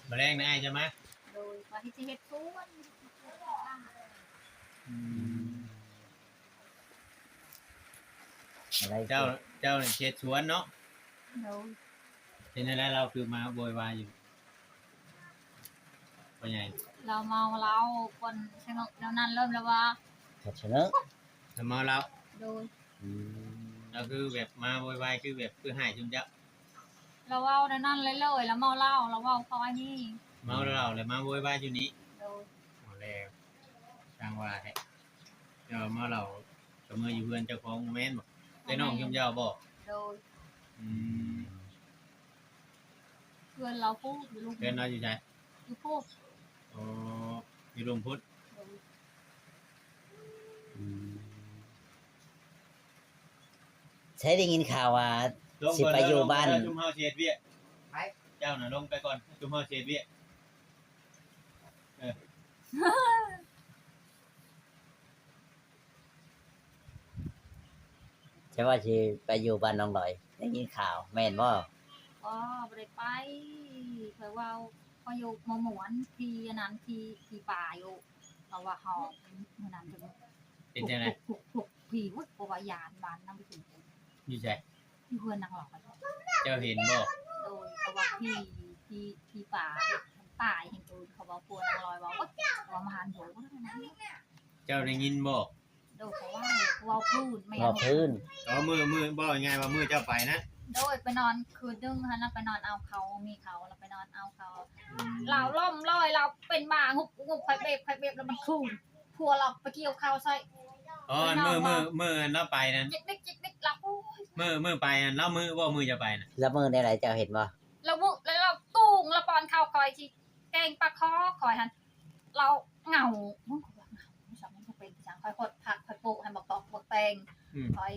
แมลงนายจะมาโดยว่าที่จะเฮ็ดสวน อืม อะไร เจ้าเนี่ยเขตสวนเนาะ โดย เป็นอะไรเราคือมาโวยวายอยู่เป็นไง เราเมาเราคนสงบแล้วนั้นเริ่มแล้วว่า ชัดเชนอะ ทำไมเรา โดย อืม เราคือแบบมาโวยวายคือแบบคือหายจุนเจ้า เราเว้าแล้วนั้นเลยแล้วเมาเหล้าเราเว้าคอยนี่ เมาเราเลยมาโวยวายอยู่นี้ โดย หมดแล้วทางว่าแท้เดี๋ยวมาเราก็มืออยู่เพื่อนเจ้าของแม่นบอกได้น้องจุนเจ้าบอก โดย อืม เพื่อนเราพูดอยู่ลูก เพื่อนเราอยู่ใจ อยู่พูด อ๋ออยู่รุมพุทธ โดย อืมใช้ได้ยินข่าวว่า ลง สิไปอยู่บ้าน จุ่มเฮาเชียดเวียไปเจ้าน่ะลงไปก่อนจุ่มเฮาเชียดเวีย ใช่ว่าสิไปอยู่บ้านน้องดอย ได้ยินข่าวแม่นบ่ อ๋อบ่ได้ไปเคยเว้าพออยู่หมอหมวนที่อันนั้นที่ป่าอยู่เพราะว่าเฮามื้อนั้นจะ เป็นจังได๋ ถูกผีวุ้ยเพราะว่ายานบ้านนำไปถึง อยู่ใจ ที่เพื่อนนางหลอก เจ้าเห็นบ่ โดยเพราะว่าที่ป่าป่าเห็นตัวเขาบอกปวดนางลอยบอกว่ามาหันหัวก็ได้นะ เจ้าได้ยินบ่ โดยเพราะว่าเราพูดไม่ บ่พื้น อ๋อมือบ่ยังไงว่ามือเจ้าไปนะ โดยไปนอนคืนนึงฮะนะไปนอนเอาเขามีเขาเราไปนอนเอาเขาเราล่มลอยเราเป็นหมาหุบไฟเบบแล้วมันคูนพัวเราไปเกี่ยวข้าวใส่ อ๋อมือเราไปนั่น จิกนิกเรา มือไปนั่นแล้วมือจะไปน่ะ แล้วมื้อได้หลายเจ้าเห็นบ่ แล้วเราตุ้งเราปอนข้าวคอยที่แกงปลาคอคอยหันเราเหงาไม่ใช่ไม่เป็นจังคอยคดผักคอยปลูกให้บอกตอกบอกแตง อืม คอ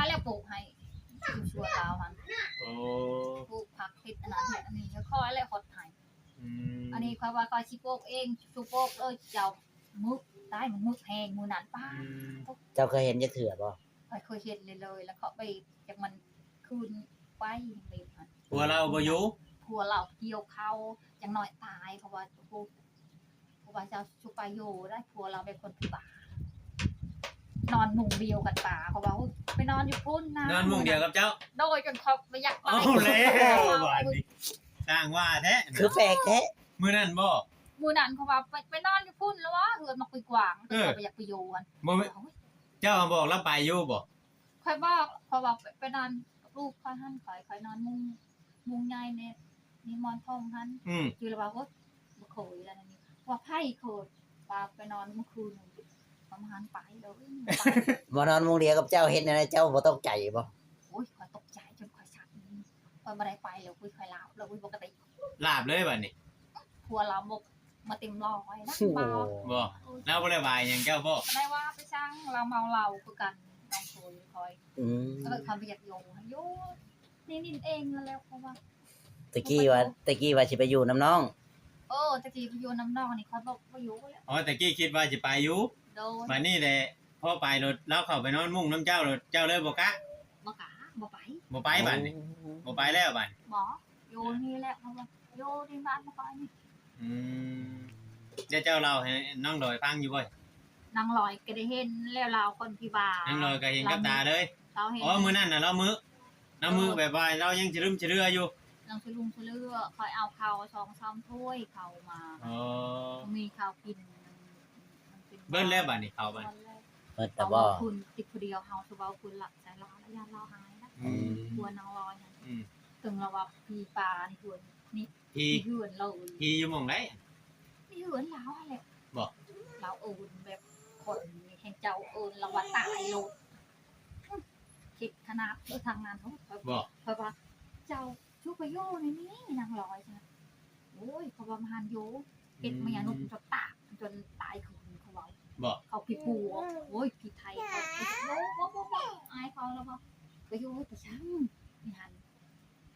ยแล้วปลูกให้ชัวร์เราหัน โอ้ ปลูกผักพิษอันนั้นอันนี้คอยแล้วคดให้ อืม อันนี้คอยว่าคอยชิโปกเองชูโปกเจ้ามึกได้มันมึกแหงมือนั้นป้า เจ้าเคยเห็นจักเถื่อบ่ เคยเห็นเลยแล้วเขาไปจากมันคืนไปเลยค่ะ ผัวเราบ่อยู่ ผัวเราเกี่ยวเขาอย่างน้อยตายเพราะว่าเจ้าชุไปโยได้ผัวเราเป็นคนป่านอนมุงเดียวกันป่าเขาบอกไปนอนอยู่พุ่นนะ นอนมุงเดียวกับเจ้า โดยจนเขาไม่อยากไป เอาแล้วบาดนี้สร้างว่าแท้ คือแปลกแท้ มื้อนั้นบ่ มือนั้นเขาว่าไปนอนอยู่พุ่นแล้ววะเหือนมาคุยกวางแต่ไปอยากไปโยกัน บ่เจ้าบอกเราไปอยู่บ่ ค่อยบอกพอบอกไปนอนลูกค่อยหั่นค่อยนอนมุงใหญ่เนี่ยนี่มอนทองหั่น อืม คือเราบอกว่าบ่เคยแล้วนี่ว่าไพ่โคตรปาไปนอนเมื่อคืนประมาณไปเลย บ่นอนมุงเดียวกับเจ้าเห็นอะไรเจ้าบ่ตกใจบ่ โอ้ยคอยตกใจจนคอยชักคอยมาได้ไปแล้วคุยคอยลาวเราคุยปกติ ลาบเลยบัดนี้ พัวเราบกมาเต็มร้อยนะ โอ้ เบา บ่แล้วบ่ได้บายหยังเจ้าบ่ ได้ว่าไปช่างเราเมาเราคือกันลองคุยคอย อืม ก็เลยความประหยัดโยโยนี่นินเองแล้วเพราะว่า ตะกี้ว่าสิไปอยู่น้ำน้อง ตะกี้พี่โยน้ำนองนี่เขาบอกว่าอยู่แล้ว อ๋อแต่กี้คิดว่าสิไปอยู่ โดน บัดนี้แหละพอไปรถแล้วเข้าไปนอนมุ้งน้ำเจ้ารถเจ้าเลยบ่กะ บ่กะบ่ไป บ่ไปบัดนี้บ่ไปแล้วบัด หมอโยนี่แหละเพราะว่าโยที่บ้านมาคอยนี่ อืมเดี๋ยวเจ้าเล่าให้น้องดอยฟังอยู่บ่ นางลอยก็ได้เห็นแล้วเราคนที่บ้า น้องดอยก็เห็นกับตาเลย เราเห็น อ๋อมื้อนั้นน่ะเรามือแบบว่าเรายังสิรึมสิเรืออยู่ นางชลุงชเลือคอยเอาข้าว2-3ถ้วยข้าวมา อ๋อ มีข้าวกินมันเป็น เบิ่นแล้วบัดนี้เข้าบัด เปิดแต่ แต่ บ่ ว่าคุณติดคนเดียวเฮาสบายคุณหลักใจเราแล้วยานเราหายนะ อืม ตัวนางลอยนะ อืม ถึงเราว่าพี่ปลานี่ควรนี่ พี่ เหือนเรา พี่อยู่หม่องใด นี่เหือนเราแหละ บ่ เราเอินแบบคนแห่งเจ้าเอินเราว่าตายโลดคิดขนาดทางงานเขา บ่ เพราะว่าเจ้าชุกไปโยในนี้นางลอยใช่ไหมโอ้ยเขาว่ามาหันโยเก็ดมาอย่างนุ่มจนตากจนตายคืนเขาว่า บ่ เขาพี่ปูโอ้ยพี่ไทยเขาโอ้โหอายเขาแล้วบ่ไปโยแต่ช่างนี่หัน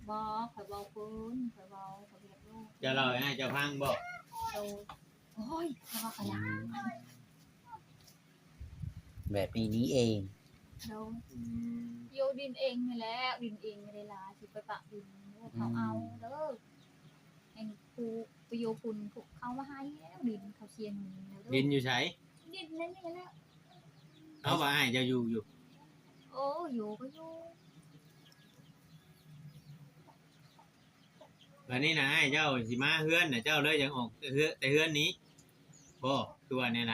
บ่คอยเบาปืนคอยเบาคอยเรียกลูก เจ้าเล่าให้เจ้าฟังบ่ โดโอ้ยเขาว่าขยัน แบบนี้เอง โด อืม โยดินเองนี่แหละดินเองไม่ได้ลาสิไปปะดินเขาเอาเด้อเองป ผูไปโยคุณผูเขามาให้แล้วดินเขาเชียงแล้ว ดินอยู่ไส ดินนั่นนี่แล้ว เอาว่าอ้ายเจะอยู่ โอ้อยู่ก็อยู่ วันนี้นะอ้ายเจ้าสิมาเฮือนน่ะเจ้าเลยยังออกแต่เฮือนนี้บ่คือว่าแนวไหน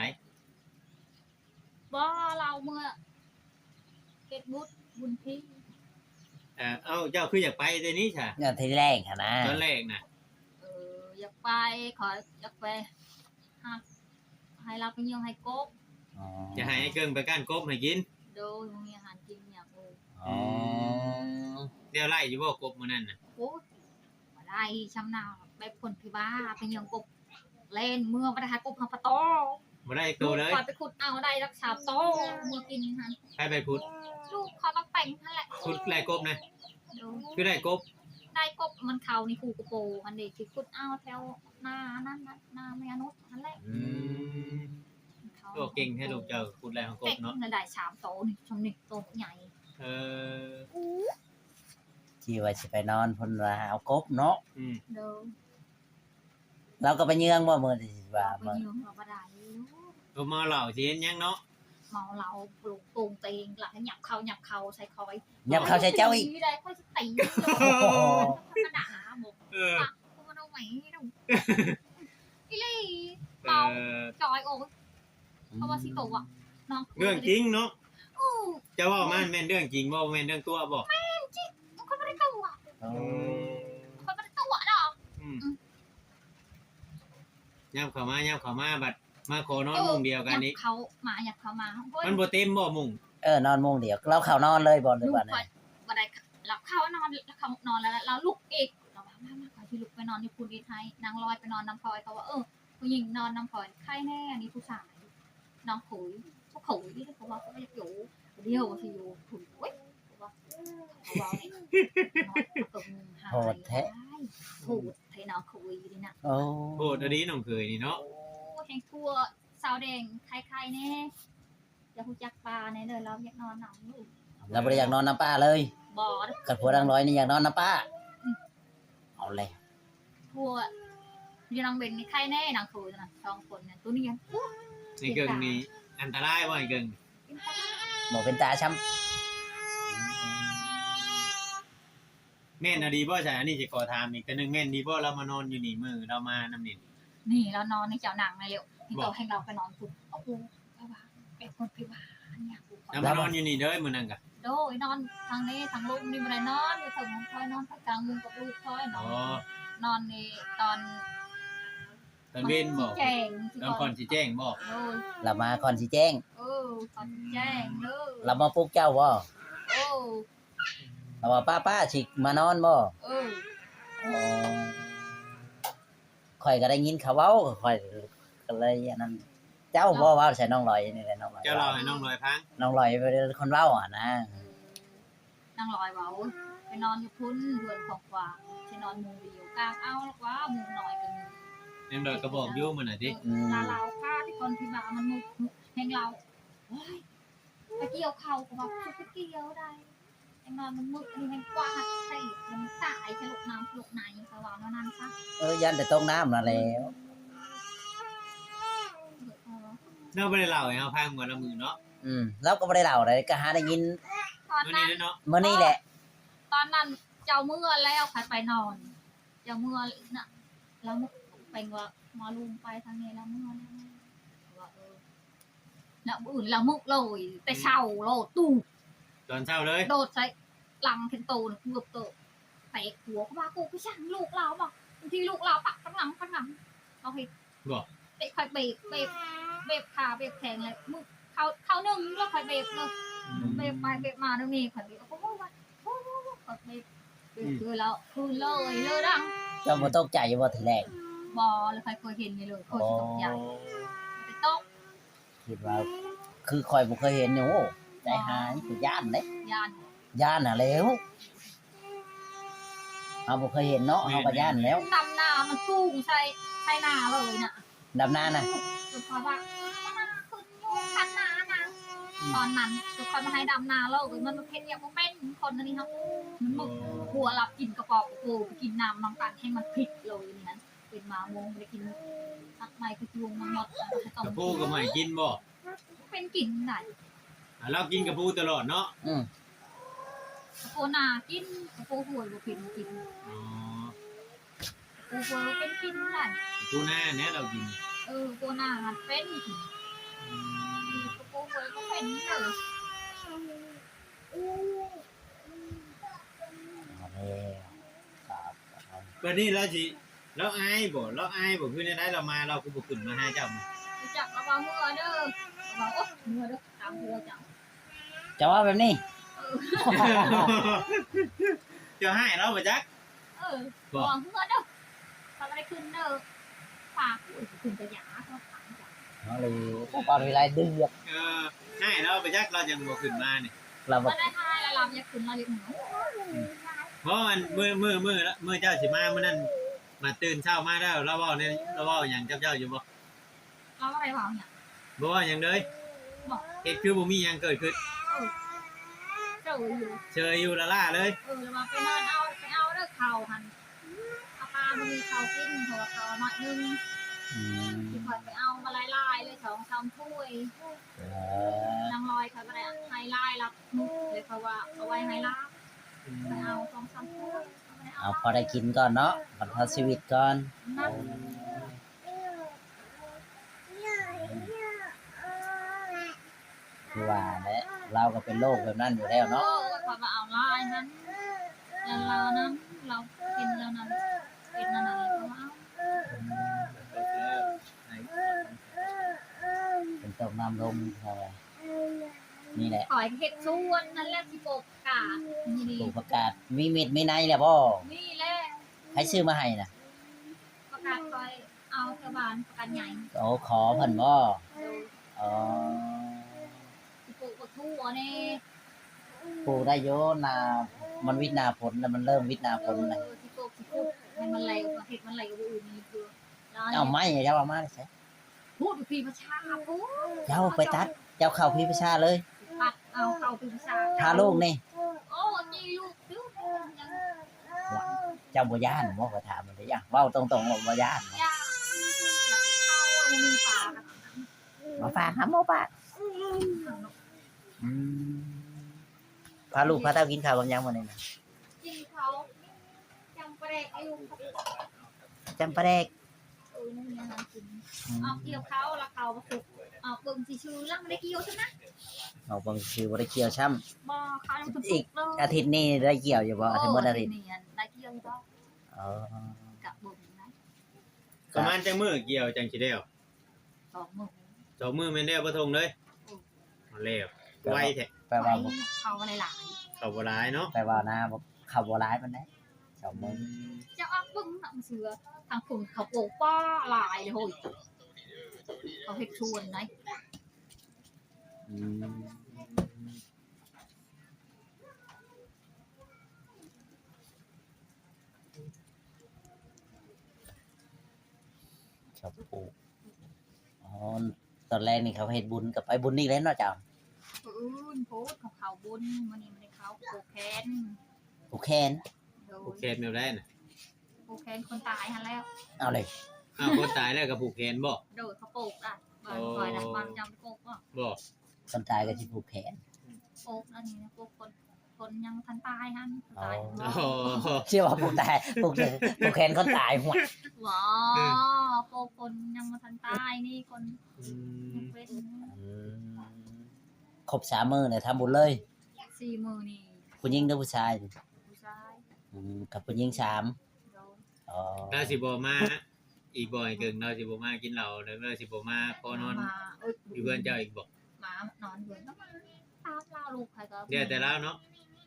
บ่เราเมื่อเก็ดบุญพี่ เอ้าเจ้าคืออยากไปแต่นี้ซะ เงินที่แรกค่ะนะ ตอนแรกน่ะ อยากไปขออยากไปหักให้เราไปยังให้กบ อ๋อ จะให้ไอ้เกิงไปก้านกบให้กิน โดยมีอาหารกินอย่างโอ้ อ๋อ เดี๋ยวไล่อยู่บ่กบมื้อนั้นน่ะ โหมาได้ชำนาญแบบคนที่บ้าไปยังกบเล่นเมื่อมาได้หากบหักปะโต บ่ได้ตัวเลย คอยไปขุดเอาได้รักษาโตเมื่อกินหัน ไปขุด ลูกเขามาแต่งนั่นแหละ ขุดไล่กบนะ โดย คือได้กบ ได้กบมันเขานี่คูกระโปอันเด็กที่ขุดเอาแถวหน้านั่นน่ะหน้าแม่นุษย์นั่นแหละ อืม ก็เก่งให้ลูกเจ้าขุดไล่ของก เก่ บ ง เนาะ น่ะได้3โตนี่ชมนี่โตใหญ่ เออ ที่ว่าสิไปนอนพุ่นว่าเอากบเนาะ เด้อ เราก็ไปเยืองว่ามื้อที่ว่า เราไป มื้อ ยืมเราบ่ได้ ก็มาเหล่าสิเห็นหยังเนาะ เมาเราปลูกปูงเตงหลังหยับเขาใส่คอย ยับเข้าใส่เจ้าอีก ได้ค่อยสิตี โอ้โห กระดาบอก เออ ปากกูมันเอาไหมดูอีลี่ เอ เมา อ จอยโอ้เพราะว่าสิโตอ่ะน้อง เรื่องจริงเนาะ อู้ จะว่ามันแม่นเรื่องจริงบ่แม่นเรื่องตัวบ่ คนไม่ได้ตัว อ๋อ คนไม่ได้ตัวดอก ย่ำเข้ามาบัดมาขอนอนมุงเดียวกันนี้ เขามาอยากเขามาเฮ้ย มันบ่เต็มบ่มุง นอนมุงเดียวเราเข้านอนเลยบ่หรือ ลูก ว่า ค ไง อยบันไดหลับเข้านอนแล้วเขานอนแล้วเราลุกอีกเราว่ามาขอที่ลุกไปนอนในคุณอีไทยนางลอยไปนอนน้ำพลอยเขาว่าผู้หญิงนอนน้ำพลอยใครแน่อันนี้ผู้ชายน้องขุยเขาขุยที่เขาว่าเขาไม่อยากอยู่เดียวที่อยู่ขุยเว้ยเขาว่าเนี่ยตรงหายโหดเทน้องขุยนี่นะ โอ้ โหดอดีน้องเคยนี่เนาะ โอ้แห่งทั่วสาวแดงใครๆแน่อย่าพูดจักปลาแน่เลยเราอยากนอนหนังลูก เราบ่ได้อยากนอนน้ำป้าเลย บ่อ กับผัวดังร้อยนี่อยากนอนน้ำป้าเอาเลย ทั่วอยู่นางเบนนี่ใครแน่นางขุยนะสองคนเนี่ยตัวนี้ยัง นี่เกิงนี่อันตรายบ่ไอ้เกิง บ่เป็นตาช้ำ แม่นอดีบ่ใช่อันนี้สิขอถามอีกแต่นึงแม่นดีบ่เรามานอนอยู่นี่มื้อเรามานำนี่ นี่เรานอนในเจ้าหนังในเร็วที่เราให้เราไปนอนปุ๊บโอ้โหเป็นคนพิบาลเนี่ย เรามานอนอยู่นี่เด้อมื้อนั้นก็ โดยนอนทางนี้ทางลูกนี่มาได้นอนอยู่ถึงคอยนอนกลางมุงกับลูกคอยน อ๋ อ อน นอนในตอน ตอนเว้นบ่ แจ้ง ตอนก่อนสิแจ้งบ่ โดย เรามาก่อนสิแจ้ง ตอนแจ้งเด้อ เรามาปลุกเจ้าบ่ โอ้ เราว่าป้าสิมานอนบ่ เออ อ๋อข่อยก็ได้ยินเขาเว้าข่อยก็เลยอันนั้นเจ้าบ่เว้าใส่น้องลอยนี่แหละน้องลอย เจ้าเราให้น้องลอยพัง น้องลอยเป็นคนเว้าอ่ะนะ นั่งลอยเบาไปนอนอยู่พุ่นเรือนของกว่าที่นอนมุงเดียวกลางเอาแล้วว่ามุงหน่อยกัน น้องลอยก็บอกอยู่มื้อน่ะติ ลาเราค่าที่คนพิบาลมันมุกแหงเราไปเกี่ยวเข่าก็บอกไปเกี่ยวได้ยังนอนมันมึกนี่มันกว้างใช่มันตายฉลุกน้ำฉลุกในเขาว่าแล้วนั่นซะ ยันแต่ตรงน้ำนั่นแหล้ว เราบ่ได้เล่าให้เฮาฟังมื้อละมื้อเนาะ เราก็บ่ได้เล่าอะไรก็หาได้ยิน ตอน มื้อ นั้ นี้ น เนาะ มื้อนี้แหละ ตอนนั้นเจ้าเมื่อแล้วใครไปนอน เจ้าเมื่อน่ะแล้วมุกเป็นว่ามาลุมไปทางนี้แล้วเมื่อว่าแล้วอื่นแล้วมุกเลยแต่เช้าโลตู้ ตอนเช้าเลย โดดใส่หลังเป็นโตนเกือบโตเตะหัวก็ว่ากูพี่ช่างลูกเราบอกบางทีลูกเราปักข้างหลังเอาให้ บ่ เตะคอยเบรขาเบรแข็งเลยมึงเขาหนึ่งแล้วคอยเบรเลยเบรไปเบรมาตรงนี้คอยเบรโอ้โหว่าโอ้โหคอยเบรคือแล้วคือเลยดัง เจ้าบ่ตกใจบ่ทีแรก บอแล้วคอยเคยเห็นเลยเคยตกใหญ่ไปโต๊ะ คิดว่าคือข่อยบ่เคยเห็นอยู่ใจหายคือย่านเด้ ยาน ย่านน่ะแหล้วเฮาบ่เคยเห็นเนาะเฮาก็ย่านแล้ว ดำนามันตู้ใช่นาเลยน่ะ ดำนาน่ะ คือเพราะว่าคุณอยู่คันนานะตอนนั้นทุกคนมาให้ดำนาแล้วมันเพชรเนี่ยมันเป็นคนอันนี้ครับมันมึกหัวหลับกินกระป๋องกูกินน้ำน้ำตาลให้มันผิดเลยนี่นั้นไป เป็นหมาโมงได้กินทักไม้กระจุงมาหมด กระปูก็ไม่กินบ่ เป็นกินไหน เรากินกระปูตลอดเนาะ กระโปนากินกระโปหัวบ่เป็นกิน อ๋อก ระโปหัวเป็นกินไหน กระปูหน้าเนี่ยเรากิน กระโปนามันเป็นกินกระโปหัวก็เป็นเลย เอาแล้วครับ วันนี้เราสิเราอายบ่คือในได้เรามาเราก็บ่ขึ้นมาหาเจ้า รู้จักระวังมือเด้อระวังโอ๊ะมือเด้อตามหัวจัง จะว่าแบบนี้ เจ้าให้เราบ่จัก ระวังมือเด้อทำอะไรขึ้นเด้อปากขึ้นกระยาเขาถามจัง nó là con vì lại đưa ให้เราบ่จักเรายังบ่ขึ้นมานี่ là มั một นได้ทายแล้วเราอยากขึ้นเราอยากหนู เพราะมันมื้อเจ้าสิมามื้อนั้นมาตื่นเช้ามาแล้วเราเว้าเนี่ยเราเว้าหยังกับเจ้าอยู่บ่ เราอะไรวางเนี่ย บ่ว่าหยังเลยเฮ็ดคือบ่มีหยังเกิดขึ้น เจออยู่ เชยอยู่ละล่าเลย แล้วมาไปนอนเอาเด้อเข่าหันอาปามันมีเข่ากินเพราะว่าเข่าหน่อยนึงที่คอยไปเอามาลายเลย2-3ถ้วยนางลอยเขาก็ได้ไฮไลท์รับมุกเลยเพราะว่าเอาไว้ไฮไลท์ไปเอา2-3ถ้วย เอาพอได้กินก่อนเนาะบรรเทาชีวิตก่อน นั่น คือว่าแหละเราก็เป็นโรคแบบนั้นอยู่แล้วเนาะ พอมาเอาลายนั้นแล้วเรานั้นเรากินแล้วนั้นเป็นนั่นอะไรก็เอา เป็นตกน้ำลมนี่แหละ ขอยเห็ดส่วนนั่นแหละที่ปกกานี่ ปลูกประกาศมีเม็ดมีในแหละพ่อ นี่แหละ ให้ซื้อมาให้น่ะ ประกาศคอยเอาเทบานประกันใหญ่ โอ้ขอเพิ่นบ่อ๋อ ที่ปลูกบักทั่วนี่ ปลูกได้โยนามันวิทนาผลแล้วมันเริ่มวิทนาผลเลย ที่ปลูกให้มันไหลออกมาเห็ดมันไหลออกมาอื่นนี่คือ เอาไม้เจ้าเอามาใช่ พูดพี่ประชาพูด เจ้าไปตัดเจ้าเข้าพี่ประชาเลย ตัดเอาเข้าพี่ประชา ทาลูกนี่ โอ้จีลูกดื้อยัง เจ้าบ่ย่านบ่ก็ถามมันได้ยังเว้าตรงๆว่าบ่ย่าน ยากเข้ามีปลา มาฝากหาหมอปากพาลูกพาเต้ากินข้าวบางอย่างมื้อนี้นะ จริงเขาจำประเด็กไอ้ลุง จำปาแดก นี่มีอาหารกินเอาเกี่ยวเขาแล้วเขาสุกเอาเบิ่งสิชื่อแล้วไม่ได้เกี่ยวใช่ไหม เอาบางทีบ่ได้เกี่ยวช้ำ บ่เขายังสุกเลย อาทิตย์นี้ได้เกี่ยวอยู่บ่อาทิตย์มื้ออาทิตย์ นี่ได้เกี่ยวก็ อ๋อ กับเบิ่งนะ ประมาณจังมื้อเกี่ยวจังสิได้ 2 มื้อ 2มื้อแม่นแล้วบ่ทงเลยเอาแล้วไวแท้ แปลว่า เขาอะไรหลาย เข้าบ่หลายเนาะ แปลว่านะบ่เข้าบ่ร้ายปานใด2มื้อ จะเอาเบิ่งน่ะมันเสือทางฝุ่นเขาโปกป้าหลายเลยโหยเขาเฮ็ดชวนไหน อืมชอบปลูกอ๋อตอนแรกนี่เขาเฮ็ดบุญกับไปบุญนี่แล้วเนาะจ้ะ โพสของเขาบุญมื้อนี้มันได้เขาโปกแคน ปลูกแคน โด ผูกแขนแนวได้น่ะ โปกแคนคนตายหั่นแล้ว เอาเลย อ้าวคนตายแล้วก็ผูกแขนบ่ โดยเขาโปกอ่ะบ้านคอยนะบ้านจำโปกอ่ะ บ่ คนตายก็สิปลูกแขน โปกอันนี้นะโปกคนยังทันตายฮันตาย โอ้โห เชื่อว่าปลูกตายปลูกแขนคนตายหัว ว้าโปกคนยังมาทันตายนี่คน อืม เป็น ครบ3มื้อเนี่ยทำบุญเลย 4 มื้อนี่ ผู้หญิงหรือผู้ชาย ผู้ชาย กับผู้หญิง3 โดน อ๋อ เราสิบ่มาอีกบ่อยเกินเราสิบ่มากินเหล้าแล้วเราสิบ่มาพอนอน มาเอ้ย อยู่เพื่อนเจ้าอีกบ่ หมานอนเบื่อก็มาตามเราลูกใครก็ เดี๋ยวแต่แล้วเนาะ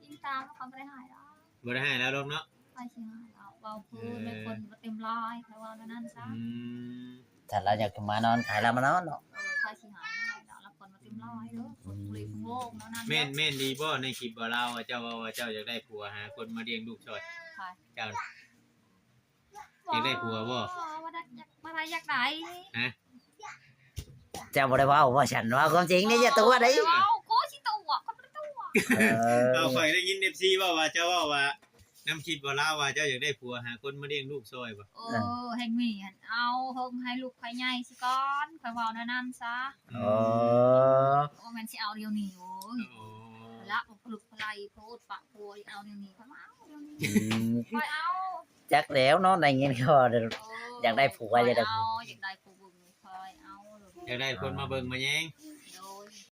ยิงตามเขาไม่ได้หายแล้ว บ่ได้ให้แล้วลูกเนาะ ไปเชียงรายเราเบาพื้นในคนมาเต็มร้อยใครว่านั่นซะ อืม ถ้าเราอยากมานอนขายเรามานอนเนาะ ใครสิหายให้เราแล้วคนมาเต็มร้อยเด้อคนบุรีโง่นั่น แม่นดีบ่ในคลิปบ่เราว่าเจ้าว่าเจ้าอยากได้ผัวหาคนมาเลี้ยงลูกช่วยเจ้าอยากได้ผัวบ่ ว่าได้อยากได้ เจ้าบ่ได้เว่าว่าฉันว่าความจริงนี่อย่าตัวได้ ว้าวโคชิตัวก็เป็นตัว เออ เอาข่อยได้ยิน FC ว่าเจ้าว่า น้ำคิดบ่ล่าว่าเจ้าอยากได้ผัวหาคนมาเลี้ยงลูกซอยบ่ ให้มีหั่นเอาเฮิงให้ลูกไผใหญ่สิก่อนค่อยเว้าแนวนั้นซะ อ๋อ บ่แม่นสิเอาเดี๋ยวนี้โอ้ย โอ้ ละบ่ปลุกไผโพดปะโพยเอาเดี๋ยวนี้ค่อยมาเอาเดี๋ยวนี้ อืม ค่อยเอา จักแล้วเนาะได้ยินเขาว่า เ อยากได้ผัวอยากได้ผัว อยากได้ผัวเบิ่งค่อยเอา อยากได้คนมาเบิ่งมาแยง อื